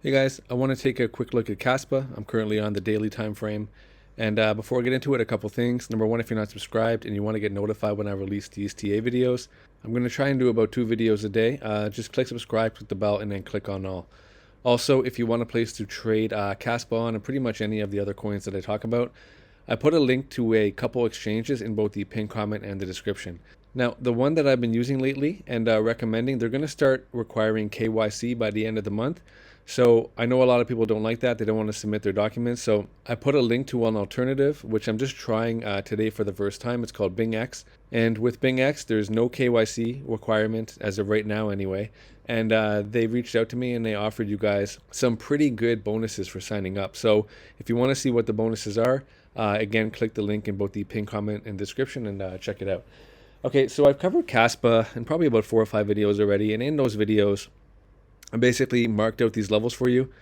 Hey guys, I want to take a quick look at Kaspa. I'm currently on the daily time frame. And before I get into it, a couple things. Number one, if you're not subscribed and you want to get notified when I release these TA videos, I'm going to try and do about 2 videos a day. Just click subscribe, click the bell, and then click on all. Also, if you want a place to trade Kaspa on and pretty much any of the other coins that I talk about, I put a link to a couple exchanges in both the pinned comment and the description. Now, the one that I've been using lately and recommending, they're going to start requiring KYC by the end of the month. So I know a lot of people don't like that. They don't want to submit their documents. So I put a link to an alternative, which I'm just trying today for the first time. It's called BingX. And with BingX, there's no KYC requirement as of right now anyway. And they reached out to me and they offered you guys some pretty good bonuses for signing up. So if you want to see what the bonuses are, again, click the link in both the pinned comment and description and check it out. Okay, so I've covered Kaspa in probably about 4 or 5 videos already. And in those videos, I basically marked out these levels for you.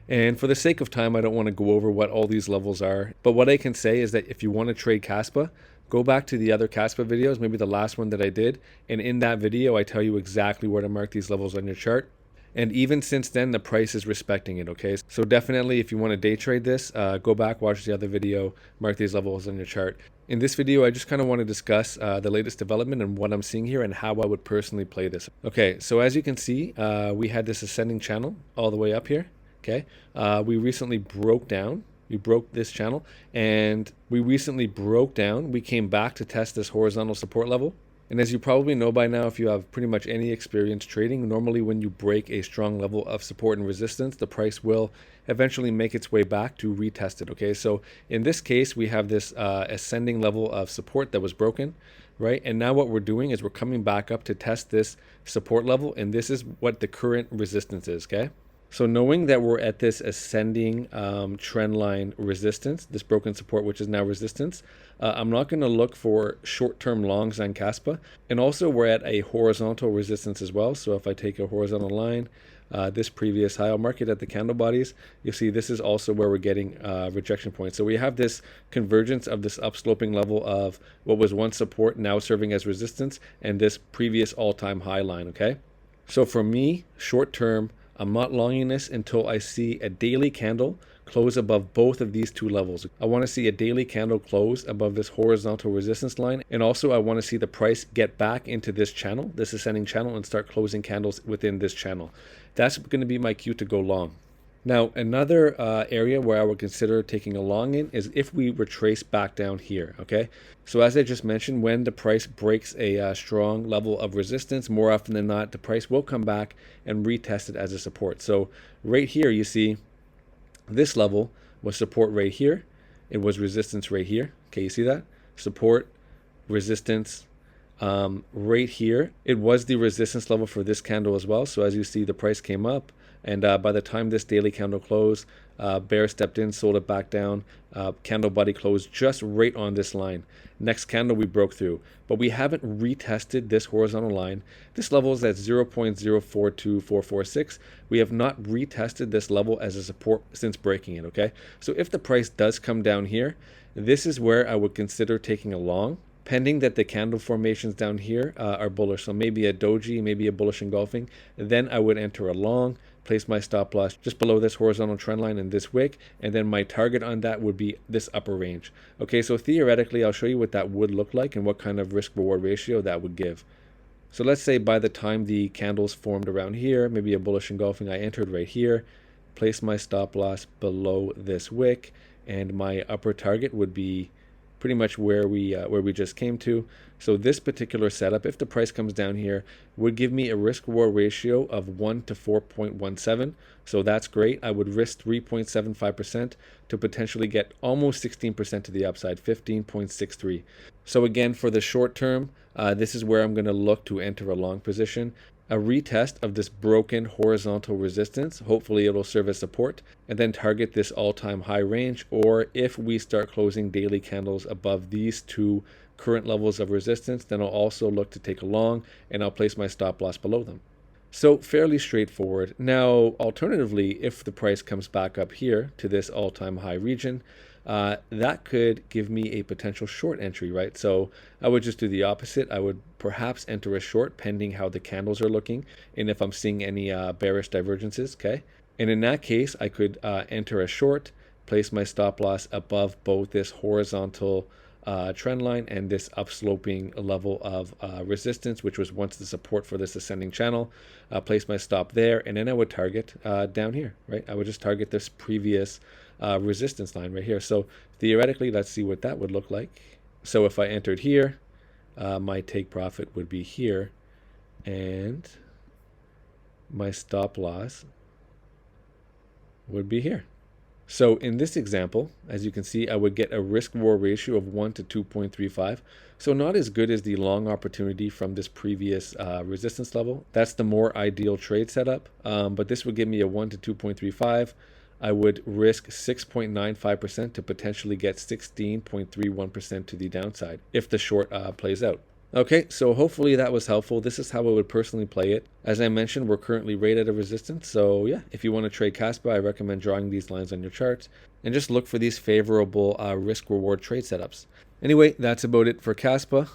And for the sake of time, I don't want to go over what all these levels are. But what I can say is that if you want to trade Kaspa, go back to the other Kaspa videos, maybe the last one that I did. And in that video, I tell you exactly where to mark these levels on your chart. And even since then, the price is respecting it, okay? So definitely, if you want to day trade this, go back, watch the other video, mark these levels on your chart. In this video, I just kind of want to discuss the latest development and what I'm seeing here and how I would personally play this. Okay, so as you can see, we had this ascending channel all the way up here, okay? We recently broke down. We broke this channel, and we recently broke down. We came back to test this horizontal support level. And as you probably know by now, if you have pretty much any experience trading, normally when you break a strong level of support and resistance, the price will eventually make its way back to retest it, okay? So in this case, we have this ascending level of support that was broken, right? And now what we're doing is we're coming back up to test this support level, and this is what the current resistance is, okay? So knowing that we're at this ascending trend line resistance, this broken support, which is now resistance, I'm not going to look for short-term longs on Kaspa. And also we're at a horizontal resistance as well. So if I take a horizontal line, this previous high, I'll mark it at the candle bodies. You'll see this is also where we're getting rejection points. So we have this convergence of this upsloping level of what was once support, now serving as resistance, and this previous all-time high line, okay? So for me, short-term, I'm not longing this until I see a daily candle close above both of these two levels. I want to see a daily candle close above this horizontal resistance line. And also I want to see the price get back into this channel, this ascending channel, and start closing candles within this channel. That's going to be my cue to go long. Now, another area where I would consider taking a long in is if we retrace back down here, okay? So as I just mentioned, when the price breaks a strong level of resistance, more often than not, the price will come back and retest it as a support. So right here, you see this level was support right here. It was resistance right here. Okay, you see that? Support, resistance, right here. It was the resistance level for this candle as well. So as you see, the price came up. And by the time this daily candle closed, bear stepped in, sold it back down. Candle body closed just right on this line. Next candle we broke through, but we haven't retested this horizontal line. This level is at 0.042446. We have not retested this level as a support since breaking it, okay? So if the price does come down here, this is where I would consider taking a long, pending that the candle formations down here are bullish. So maybe a doji, maybe a bullish engulfing. Then I would enter a long, place my stop loss just below this horizontal trend line in this wick, and then my target on that would be this upper range. Okay, so theoretically, I'll show you what that would look like and what kind of risk-reward ratio that would give. So let's say by the time the candles formed around here, maybe a bullish engulfing, I entered right here, place my stop loss below this wick, and my upper target would be pretty much where we just came to. So this particular setup, if the price comes down here, would give me a risk reward ratio of 1 to 4.17. So that's great. I would risk 3.75% to potentially get almost 16% to the upside, 15.63. So again, for the short term, this is where I'm going to look to enter a long position. A retest of this broken horizontal resistance, hopefully it'll serve as support, and then target this all-time high range. Or if we start closing daily candles above these two current levels of resistance, then I'll also look to take a long, and I'll place my stop loss below them. So fairly straightforward. Now, alternatively, if the price comes back up here to this all-time high region, that could give me a potential short entry, right? So I would just do the opposite. I would perhaps enter a short pending how the candles are looking and if I'm seeing any bearish divergences, okay? And in that case, I could enter a short, place my stop loss above both this horizontal trend line and this upsloping level of resistance, which was once the support for this ascending channel. Place my stop there, and then I would target down here, right? I would just target this previous resistance line right here. So theoretically, let's see what that would look like. So if I entered here, my take profit would be here, and my stop loss would be here. So in this example, as you can see, I would get a risk-reward ratio of 1 to 2.35. So not as good as the long opportunity from this previous resistance level. That's the more ideal trade setup, but this would give me a 1 to 2.35. I would risk 6.95% to potentially get 16.31% to the downside if the short plays out. Okay, so hopefully that was helpful. This is how I would personally play it. As I mentioned, we're currently right at a resistance. So yeah, if you want to trade Kaspa, I recommend drawing these lines on your charts and just look for these favorable risk-reward trade setups. Anyway, that's about it for Kaspa.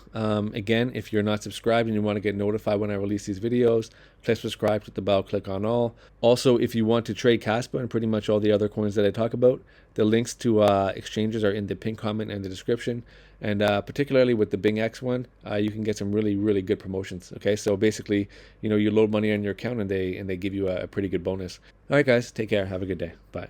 Again, if you're not subscribed and you want to get notified when I release these videos, click subscribe, click the bell, click on all. Also, if you want to trade Kaspa and pretty much all the other coins that I talk about, the links to exchanges are in the pinned comment and the description. And particularly with the Bing X one, you can get some really, really good promotions. Okay, so basically, you load money on your account and they give you a pretty good bonus. All right, guys, take care. Have a good day. Bye.